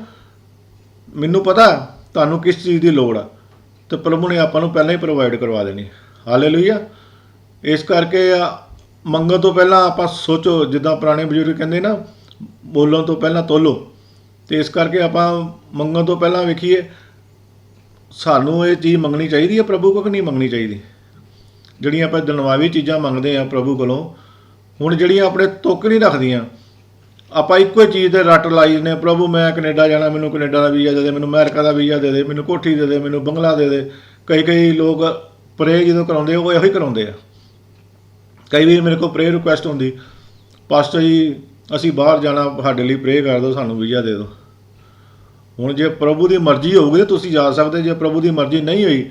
ਮੈਨੂੰ ਪਤਾ ਤੁਹਾਨੂੰ ਕਿਸ ਚੀਜ਼ ਦੀ ਲੋੜ ਆ, ਅਤੇ ਪ੍ਰਭੂ ਨੇ ਆਪਾਂ ਨੂੰ ਪਹਿਲਾਂ ਹੀ ਪ੍ਰੋਵਾਈਡ ਕਰਵਾ ਦੇਣੀ। ਹਾਲੇਲੂਇਆ। ਇਸ ਕਰਕੇ ਮੰਗਣ ਤੋਂ ਪਹਿਲਾਂ ਆਪਾਂ ਸੋਚੋ, ਜਿੱਦਾਂ ਪੁਰਾਣੇ ਬਜ਼ੁਰਗ ਕਹਿੰਦੇ ਨਾ, ਬੋਲਣ ਤੋਂ ਪਹਿਲਾਂ ਤੋਲੋ। ਅਤੇ ਇਸ ਕਰਕੇ ਆਪਾਂ ਮੰਗਣ ਤੋਂ ਪਹਿਲਾਂ ਵੇਖੀਏ ਸਾਨੂੰ ਇਹ ਚੀਜ਼ ਮੰਗਣੀ ਚਾਹੀਦੀ ਹੈ ਪ੍ਰਭੂ ਕੋਲ ਕਿ ਨਹੀਂ ਮੰਗਣੀ ਚਾਹੀਦੀ। ਜਿਹੜੀਆਂ ਆਪਾਂ ਦੁਨਿਆਵੀ ਚੀਜ਼ਾਂ ਮੰਗਦੇ ਹਾਂ ਪ੍ਰਭੂ ਕੋਲੋਂ, ਹੁਣ ਜਿਹੜੀਆਂ ਆਪਣੇ ਤੁੱਕ ਨਹੀਂ ਰੱਖਦੀਆਂ, ਆਪਾਂ ਇੱਕੋ ਹੀ ਚੀਜ਼ ਦੇ ਰੱਟ ਲਾਈ ਨੇ, ਪ੍ਰਭੂ ਮੈਂ ਕੈਨੇਡਾ ਜਾਣਾ, ਮੈਨੂੰ ਕੈਨੇਡਾ ਦਾ ਵੀਜ਼ਾ ਦੇ ਦੇ, ਮੈਨੂੰ ਅਮਰੀਕਾ ਦਾ ਵੀਜ਼ਾ ਦੇ ਦੇ, ਮੈਨੂੰ ਕੋਠੀ ਦੇ ਦੇ, ਮੈਨੂੰ ਬੰਗਲਾ ਦੇ ਦੇ। ਕਈ ਲੋਕ ਪ੍ਰੇ ਜਦੋਂ ਕਰਾਉਂਦੇ ਉਹ ਇਹੋ ਹੀ ਕਰਾਉਂਦੇ ਆ। ਕਈ ਵਾਰ ਮੇਰੇ ਕੋਲ ਪ੍ਰੇ ਰਿਕੁਐਸਟ ਹੁੰਦੀ, ਪਾਸਟਰ ਜੀ ਅਸੀਂ ਬਾਹਰ ਜਾਣਾ, ਸਾਡੇ ਲਈ ਪ੍ਰੇ ਕਰ ਦਿਓ, ਸਾਨੂੰ ਵੀਜ਼ਾ ਦੇ ਦਿਓ। ਹੁਣ ਜੇ ਪ੍ਰਭੂ ਦੀ ਮਰਜ਼ੀ ਹੋਊਗੀ ਤਾਂ ਤੁਸੀਂ ਜਾ ਸਕਦੇ, ਜੇ ਪ੍ਰਭੂ ਦੀ ਮਰਜ਼ੀ ਨਹੀਂ ਹੋਈ,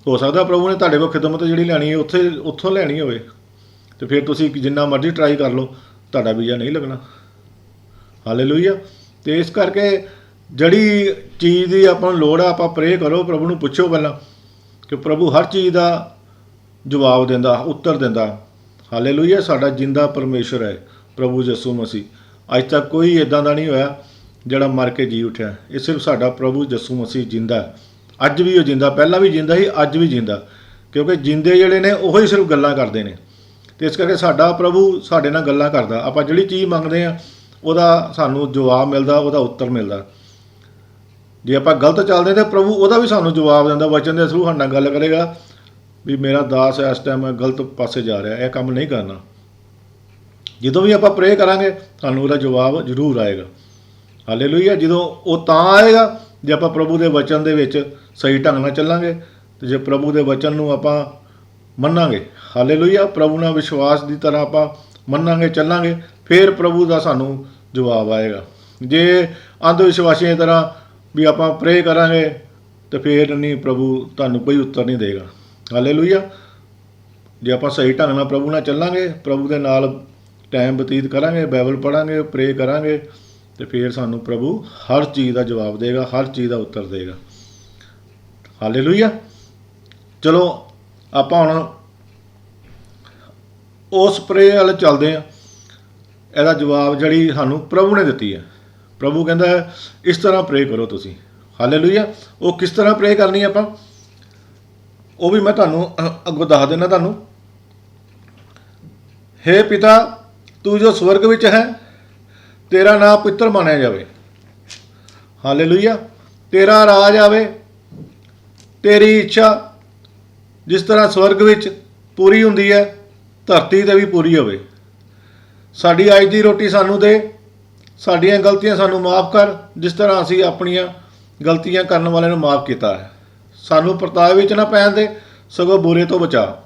ਹੋ ਸਕਦਾ ਪ੍ਰਭੂ ਨੇ ਤੁਹਾਡੇ ਕੋਲ ਖਿਦਮਤ ਜਿਹੜੀ ਲੈਣੀ ਹੈ ਉੱਥੋਂ ਲੈਣੀ ਹੋਵੇ, ਅਤੇ ਫਿਰ ਤੁਸੀਂ ਜਿੰਨਾ ਮਰਜ਼ੀ ਟਰਾਈ ਕਰ ਲਓ, ਤੁਹਾਡਾ ਵੀਜ਼ਾ ਨਹੀਂ ਲੱਗਣਾ। ਹਾਲੇਲੂਇਆ। ਅਤੇ ਇਸ ਕਰਕੇ ਜਿਹੜੀ ਚੀਜ਼ ਦੀ ਆਪਾਂ ਨੂੰ ਲੋੜ ਆ, ਆਪਾਂ ਪ੍ਰੇ ਕਰੋ, ਪ੍ਰਭੂ ਨੂੰ ਪੁੱਛੋ ਪਹਿਲਾਂ, ਕਿ ਪ੍ਰਭੂ ਹਰ ਚੀਜ਼ ਦਾ ਜਵਾਬ ਦਿੰਦਾ, ਉੱਤਰ ਦਿੰਦਾ। ਹਾਲੇਲੂਇਆ। ਸਾਡਾ ਜਿੰਦਾ ਪਰਮੇਸ਼ਰ ਹੈ ਪ੍ਰਭੂ ਯਿਸੂ ਮਸੀਹ। ਅੱਜ ਤੱਕ ਕੋਈ ਇੱਦਾਂ ਦਾ ਨਹੀਂ ਹੋਇਆ ਜਿਹੜਾ ਮਰ ਕੇ ਜੀ ਉੱਠਿਆ। ਇਹ ਸਿਰਫ ਸਾਡਾ ਪ੍ਰਭੂ ਯਿਸੂ ਮਸੀਹ ਜਿੰਦਾ ਹੈ। ਅੱਜ ਵੀ ਉਹ ਜਿੰਦਾ, ਪਹਿਲਾਂ ਵੀ ਜਿੰਦਾ ਸੀ, ਅੱਜ ਵੀ ਜਿੰਦਾ, ਕਿਉਂਕਿ ਜਿੰਦੇ ਜਿਹੜੇ ਨੇ ਉਹ ਹੀ ਸਿਰਫ ਗੱਲਾਂ ਕਰਦੇ ਨੇ। ਅਤੇ ਇਸ ਕਰਕੇ ਸਾਡਾ ਪ੍ਰਭੂ ਸਾਡੇ ਨਾਲ ਗੱਲਾਂ ਕਰਦਾ। ਆਪਾਂ ਜਿਹੜੀ ਚੀਜ਼ ਮੰਗਦੇ ਹਾਂ ਉਹਦਾ ਸਾਨੂੰ ਜਵਾਬ ਮਿਲਦਾ, ਉਹਦਾ ਉੱਤਰ ਮਿਲਦਾ। ਜੇ ਆਪਾਂ ਗਲਤ ਚੱਲਦੇ ਤਾਂ ਪ੍ਰਭੂ ਉਹਦਾ ਵੀ ਸਾਨੂੰ ਜਵਾਬ ਦਿੰਦਾ, ਵਚਨ ਦੇ ਥਰੂ ਸਾਡੇ ਨਾਲ ਗੱਲ ਕਰੇਗਾ ਵੀ ਮੇਰਾ ਦਾਸ ਇਸ ਟਾਈਮ ਗਲਤ ਪਾਸੇ ਜਾ ਰਿਹਾ, ਇਹ ਕੰਮ ਨਹੀਂ ਕਰਨਾ। ਜਦੋਂ ਵੀ ਆਪਾਂ ਪ੍ਰੇ ਕਰਾਂਗੇ ਸਾਨੂੰ ਉਹਦਾ ਜਵਾਬ ਜ਼ਰੂਰ ਆਏਗਾ। ਹਾਲੇਲੂਇਆ। ਜਦੋਂ ਉਹ ਤਾਂ ਆਏਗਾ ਜੇ ਆਪਾਂ ਪ੍ਰਭੂ ਦੇ ਵਚਨ ਦੇ ਵਿੱਚ ਸਹੀ ਢੰਗ ਨਾਲ ਚੱਲਾਂਗੇ, ਅਤੇ ਜੇ ਪ੍ਰਭੂ ਦੇ ਵਚਨ ਨੂੰ ਆਪਾਂ ਮੰਨਾਂਗੇ। ਹਾਲੇਲੂਇਆ। ਪ੍ਰਭੂ ਨਾਲ ਵਿਸ਼ਵਾਸ ਦੀ ਤਰ੍ਹਾਂ ਆਪਾਂ ਮੰਨਾਂਗੇ, ਚੱਲਾਂਗੇ, ਫਿਰ ਪ੍ਰਭੂ ਦਾ ਸਾਨੂੰ ਜਵਾਬ ਆਏਗਾ। ਜੇ ਅੰਧ ਵਿਸ਼ਵਾਸੀਆਂ ਦੀ ਤਰ੍ਹਾਂ ਵੀ ਆਪਾਂ ਪ੍ਰੇ ਕਰਾਂਗੇ ਤਾਂ ਫਿਰ ਨਹੀਂ, ਪ੍ਰਭੂ ਤੁਹਾਨੂੰ ਕੋਈ ਉੱਤਰ ਨਹੀਂ ਦੇਗਾ। ਹਾਲੇਲੂਇਆ। ਜੇ ਆਪਾਂ ਸਹੀ ਢੰਗ ਨਾਲ ਪ੍ਰਭੂ ਨਾਲ ਚੱਲਾਂਗੇ, ਪ੍ਰਭੂ ਦੇ ਨਾਲ ਟਾਈਮ ਬਤੀਤ ਕਰਾਂਗੇ, ਬਾਈਬਲ ਪੜ੍ਹਾਂਗੇ, ਪ੍ਰੇ ਕਰਾਂਗੇ, ਅਤੇ ਫਿਰ ਸਾਨੂੰ ਪ੍ਰਭੂ ਹਰ ਚੀਜ਼ ਦਾ ਜਵਾਬ ਦੇਗਾ, ਹਰ ਚੀਜ਼ ਦਾ ਉੱਤਰ ਦੇਗਾ। ਹਾਲੇਲੂਇਆ। ਚਲੋ ਆਪਾਂ ਹੁਣ ਉਸ ਪ੍ਰੇ ਵੱਲ ਚੱਲਦੇ ਹਾਂ। ਇਹਦਾ ਜਵਾਬ ਜਿਹੜੀ ਸਾਨੂੰ ਪ੍ਰਭੂ ਨੇ ਦਿੱਤੀ ਹੈ। ਪ੍ਰਭੂ ਕਹਿੰਦਾ ਹੈ ਇਸ ਤਰ੍ਹਾਂ ਪ੍ਰੇ ਕਰੋ ਤੁਸੀਂ। ਹਾਲੇਲੂਇਆ। ਉਹ ਕਿਸ ਤਰ੍ਹਾਂ ਪ੍ਰੇ ਕਰਨੀ ਆਪਾਂ, ਉਹ ਵੀ ਮੈਂ ਤੁਹਾਨੂੰ ਅੱਗੋਂ ਦੱਸ ਦਿੰਦਾ ਤੁਹਾਨੂੰ। ਹੇ ਪਿਤਾ ਤੂੰ ਜੋ ਸਵਰਗ ਵਿੱਚ ਹੈ, ਤੇਰਾ ਨਾਮ ਪਵਿੱਤਰ ਮੰਨਿਆ ਜਾਵੇ। ਹਾਲੇਲੂਇਆ। ਤੇਰਾ ਰਾਜ ਆਵੇ, ਤੇਰੀ ਇੱਛਾ ਜਿਸ ਤਰ੍ਹਾਂ ਸਵਰਗ ਵਿੱਚ ਪੂਰੀ ਹੁੰਦੀ ਹੈ, ਧਰਤੀ 'ਤੇ ਵੀ ਪੂਰੀ ਹੋਵੇ। ਸਾਡੀ ਅੱਜ ਦੀ ਰੋਟੀ ਸਾਨੂੰ ਦੇ, ਸਾਡੀਆਂ ਗਲਤੀਆਂ ਸਾਨੂੰ ਮਾਫ਼ ਕਰ, ਜਿਸ ਤਰ੍ਹਾਂ ਅਸੀਂ ਆਪਣੀਆਂ ਗਲਤੀਆਂ ਕਰਨ ਵਾਲਿਆਂ ਨੂੰ ਮਾਫ਼ ਕੀਤਾ ਹੈ। ਸਾਨੂੰ ਪਰਤਾਵੇ ਵਿੱਚ ਨਾ ਪੈਣ ਦੇ, ਸਗੋਂ ਬੁਰੇ ਤੋਂ ਬਚਾ,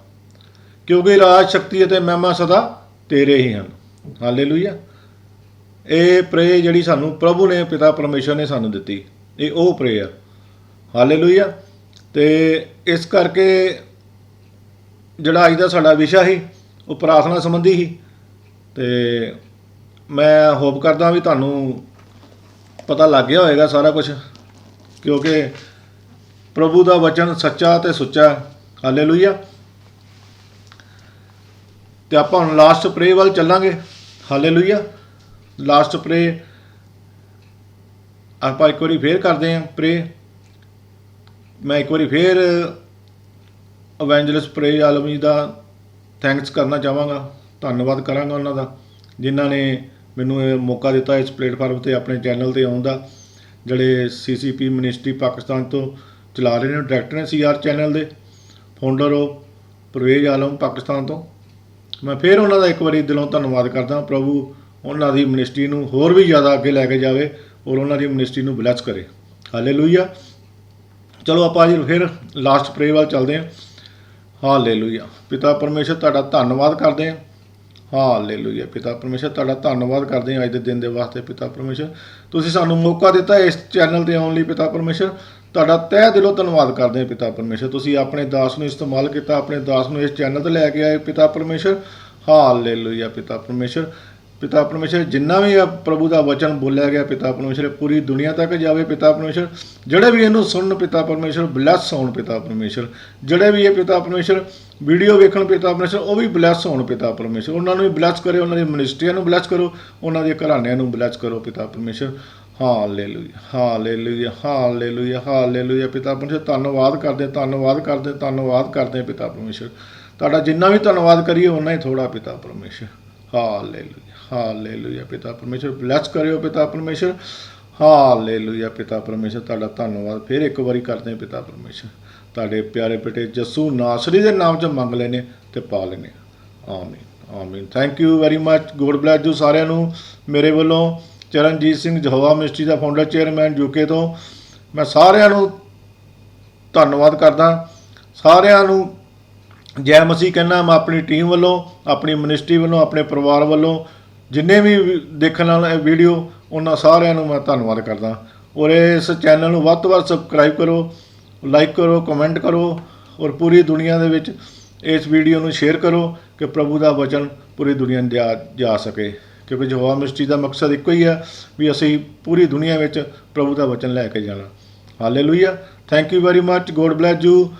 ਕਿਉਂਕਿ ਰਾਜ, ਸ਼ਕਤੀ ਅਤੇ ਮਹਿਮਾ ਸਦਾ ਤੇਰੇ ਹੀ ਹਨ। ਹਾਲੇਲੂਇਆ। ਇਹ ਪ੍ਰੇ ਜਿਹੜੀ ਸਾਨੂੰ ਪ੍ਰਭੂ ਨੇ, ਪਿਤਾ ਪਰਮੇਸ਼ਰ ਨੇ ਸਾਨੂੰ ਦਿੱਤੀ, ਇਹ ਉਹ ਪ੍ਰੇ ਆ। ਹਾਲੇਲੂਇਆ। ਅਤੇ ਇਸ ਕਰਕੇ ਜਿਹੜਾ ਅੱਜ ਦਾ ਸਾਡਾ ਵਿਸ਼ਾ ਸੀ ਉਹ ਪ੍ਰਾਰਥਨਾ ਸੰਬੰਧੀ ਸੀ। ਅਤੇ ਮੈਂ ਹੋਪ ਕਰਦਾ ਵੀ ਤੁਹਾਨੂੰ ਪਤਾ ਲੱਗ ਗਿਆ ਹੋਏਗਾ ਸਾਰਾ ਕੁਛ, ਕਿਉਂਕਿ ਪ੍ਰਭੂ ਦਾ ਵਚਨ ਸੱਚਾ ਅਤੇ ਸੁੱਚਾ। ਹਾਲੇਲੂਇਆ। ਅਤੇ ਆਪਾਂ ਹੁਣ ਲਾਸਟ ਪ੍ਰੇ ਵੱਲ ਚੱਲਾਂਗੇ। ਹਾਲੇਲੂਇਆ। ਲਾਸਟ ਪ੍ਰੇ ਆਪਾਂ ਇੱਕ ਵਾਰੀ ਫੇਰ ਕਰਦੇ ਹਾਂ ਪ੍ਰੇ। ਮੈਂ ਇੱਕ ਵਾਰੀ ਫੇਰ ਇਵੈਂਜਲਿਸਟ ਪ੍ਰੇ ਆਲਮ ਜੀ ਦਾ ਥੈਂਕਸ ਕਰਨਾ ਚਾਹਾਂਗਾ, ਧੰਨਵਾਦ ਕਰਾਂਗਾ ਉਹਨਾਂ ਦਾ, ਜਿਨ੍ਹਾਂ ਨੇ ਮੈਨੂੰ ਇਹ ਮੌਕਾ ਦਿੱਤਾ ਇਸ ਪਲੇਟਫਾਰਮ 'ਤੇ ਆਪਣੇ ਚੈਨਲ 'ਤੇ ਆਉਣ ਦਾ। ਜਿਹੜੇ CCP ਮਿਨਿਸਟਰੀ ਪਾਕਿਸਤਾਨ ਤੋਂ ਚਲਾ ਰਹੇ ਨੇ, ਡਾਇਰੈਕਟਰ ਨੇ CR ਚੈਨਲ ਦੇ, ਫਾਊਂਡਰ ਉਹ ਪਰਵੇਜ਼ ਆਲਮ ਪਾਕਿਸਤਾਨ ਤੋਂ। ਮੈਂ ਫਿਰ ਉਹਨਾਂ ਦਾ ਇੱਕ ਵਾਰੀ ਦਿਲੋਂ ਧੰਨਵਾਦ ਕਰਦਾ। ਪ੍ਰਭੂ ਉਹਨਾਂ ਦੀ ਮਿਨਿਸਟਰੀ ਨੂੰ ਹੋਰ ਵੀ ਜ਼ਿਆਦਾ ਅੱਗੇ ਲੈ ਕੇ ਜਾਵੇ ਔਰ ਉਹਨਾਂ ਦੀ ਮਿਨਿਸਟਰੀ ਨੂੰ ਬਲੈਸ ਕਰੇ। ਹਾਲੇਲੂਇਆ। ਚਲੋ ਆਪਾਂ ਜੀ ਫਿਰ ਲਾਸਟ ਪ੍ਰੇ ਵੱਲ ਚੱਲਦੇ ਹਾਂ। ਹਾਲੇਲੂਇਆ। ਪਿਤਾ ਪਰਮੇਸ਼ਰ ਤੁਹਾਡਾ ਧੰਨਵਾਦ ਕਰਦੇ ਹਾਂ। ਹਾਲੇਲੂਇਆ। ਪਿਤਾ ਪਰਮੇਸ਼ਰ ਤੁਹਾਡਾ ਧੰਨਵਾਦ ਕਰਦੇ ਹਾਂ ਅੱਜ ਦੇ ਦਿਨ ਦੇ ਵਾਸਤੇ। ਪਿਤਾ ਪਰਮੇਸ਼ਰ ਤੁਸੀਂ ਸਾਨੂੰ ਮੌਕਾ ਦਿੱਤਾ ਇਸ ਚੈਨਲ 'ਤੇ ਆਉਣ ਲਈ। ਪਿਤਾ ਪਰਮੇਸ਼ਰ ਤੁਹਾਡਾ ਤਹਿ ਦਿਲੋਂ ਧੰਨਵਾਦ ਕਰਦੇ ਹਾਂ। ਪਿਤਾ ਪਰਮੇਸ਼ਰ ਤੁਸੀਂ ਆਪਣੇ ਦਾਸ ਨੂੰ ਇਸਤੇਮਾਲ ਕੀਤਾ, ਆਪਣੇ ਦਾਸ ਨੂੰ ਇਸ ਚੈਨਲ 'ਤੇ ਲੈ ਕੇ ਆਏ। ਪਿਤਾ ਪਰਮੇਸ਼ਰ ਹਾਲੇਲੂਇਆ। ਪਿਤਾ ਪਰਮੇਸ਼ਰ ਜਿੰਨਾ ਵੀ ਪ੍ਰਭੂ ਦਾ ਵਚਨ ਬੋਲਿਆ ਗਿਆ ਪਿਤਾ ਪਰਮੇਸ਼ਰ ਪੂਰੀ ਦੁਨੀਆ ਤੱਕ ਜਾਵੇ। ਪਿਤਾ ਪਰਮੇਸ਼ਰ ਜਿਹੜੇ ਵੀ ਇਹਨੂੰ ਸੁਣਨ ਪਿਤਾ ਪਰਮੇਸ਼ਰ ਬਲੈਸ ਹੋਣ। ਪਿਤਾ ਪਰਮੇਸ਼ਰ ਜਿਹੜੇ ਵੀ ਇਹ ਪਿਤਾ ਪਰਮੇਸ਼ਰ ਵੀਡੀਓ ਵੇਖਣ ਪਿਤਾ ਪਰਮੇਸ਼ਰ ਉਹ ਵੀ ਬਲੈਸ ਹੋਣ। ਪਿਤਾ ਪਰਮੇਸ਼ਰ ਉਹਨਾਂ ਨੂੰ ਵੀ ਬਲੈਸ ਕਰਿਓ, ਉਹਨਾਂ ਦੀ ਮਿਨਿਸਟਰੀਆਂ ਨੂੰ ਬਲੈਸ ਕਰੋ, ਉਹਨਾਂ ਦੇ ਘਰਾਣਿਆਂ ਨੂੰ ਬਲੈਸ ਕਰੋ। ਪਿਤਾ ਪਰਮੇਸ਼ਰ ਹਾਲੇਲੂਇਆ। ਹਾਲੇਲੂਇਆ। ਹਾਲੇਲੂਇਆ। ਹਾਲੇਲੂਇਆ। ਪਿਤਾ ਪਰਮੇਸ਼ਰ ਧੰਨਵਾਦ ਕਰਦੇ ਪਿਤਾ ਪਰਮੇਸ਼ਰ ਤੁਹਾਡਾ। ਜਿੰਨਾ ਵੀ ਧੰਨਵਾਦ ਕਰੀਏ ਓਨਾ ਹੀ ਥੋੜ੍ਹਾ ਪਿਤਾ ਪਰਮੇਸ਼ਰ। ਹਾਲੇਲੂਇਆ। ਹਾਲੇਲੂਇਆ। ਪਿਤਾ ਪਰਮੇਸ਼ਰ ਬਲੈਸ ਕਰਿਓ ਪਿਤਾ ਪਰਮੇਸ਼ਰ। ਹਾਲੇਲੂਇਆ। ਪਿਤਾ ਪਰਮੇਸ਼ਰ ਤੁਹਾਡਾ ਧੰਨਵਾਦ ਫਿਰ ਇੱਕ ਵਾਰੀ ਕਰਦੇ ਹਾਂ ਪਿਤਾ ਪਰਮੇਸ਼ਰ। ਤੁਹਾਡੇ ਪਿਆਰੇ ਬੇਟੇ ਯਿਸੂ ਨਾਸਰੀ ਦੇ ਨਾਮ 'ਚ ਮੰਗ ਲੈਨੇ ਤੇ ਪਾ ਲੈਨੇ। ਆਮੀਨ। ਆਮੀਨ। Thank you very much. God bless you ਸਾਰਿਆਂ ਨੂੰ। ਮੇਰੇ ਵੱਲੋਂ ਚਰਨਜੀਤ ਸਿੰਘ ਜਹੋਵਾ ਮਿਨਿਸਟਰੀ ਦਾ ਫਾਊਂਡਰ ਚੇਅਰਮੈਨ UK ਤੋਂ ਮੈਂ ਸਾਰਿਆਂ ਨੂੰ ਧੰਨਵਾਦ ਕਰਦਾ। ਸਾਰਿਆਂ ਨੂੰ ਜੈ ਮਸੀਹ ਕਹਿੰਦਾ ਮੈਂ ਆਪਣੀ ਟੀਮ ਵੱਲੋਂ, ਆਪਣੀ ਮਿਨਿਸਟਰੀ ਵੱਲੋਂ, ਆਪਣੇ ਪਰਿਵਾਰ ਵੱਲੋਂ, ਜਿੰਨੇ ਵੀ ਦੇਖਣ ਵਾਲੇ ਵੀਡੀਓ ਉਹਨਾਂ ਸਾਰਿਆਂ ਨੂੰ ਮੈਂ ਧੰਨਵਾਦ ਕਰਦਾ। ਔਰ ਇਸ ਚੈਨਲ ਨੂੰ ਵੱਧ ਤੋਂ ਵੱਧ ਸਬਸਕ੍ਰਾਈਬ ਕਰੋ, ਲਾਈਕ ਕਰੋ, ਕਮੈਂਟ ਕਰੋ ਔਰ ਪੂਰੀ ਦੁਨੀਆ ਦੇ ਵਿੱਚ ਇਸ ਵੀਡੀਓ ਨੂੰ ਸ਼ੇਅਰ ਕਰੋ ਕਿ ਪ੍ਰਭੂ ਦਾ ਵਚਨ ਪੂਰੀ ਦੁਨੀਆ ਨੂੰ ਜਾ ਸਕੇ। ਕਿਉਂਕਿ ਜਹੋਵਾ ਮਿਨਿਸਟਰੀ ਦਾ ਮਕਸਦ ਇੱਕੋ ਹੀ ਹੈ ਵੀ ਅਸੀਂ ਪੂਰੀ ਦੁਨੀਆ ਵਿੱਚ ਪ੍ਰਭੂ ਦਾ ਵਚਨ ਲੈ ਕੇ ਜਾਣਾ। Hallelujah. Thank you very much. God bless you.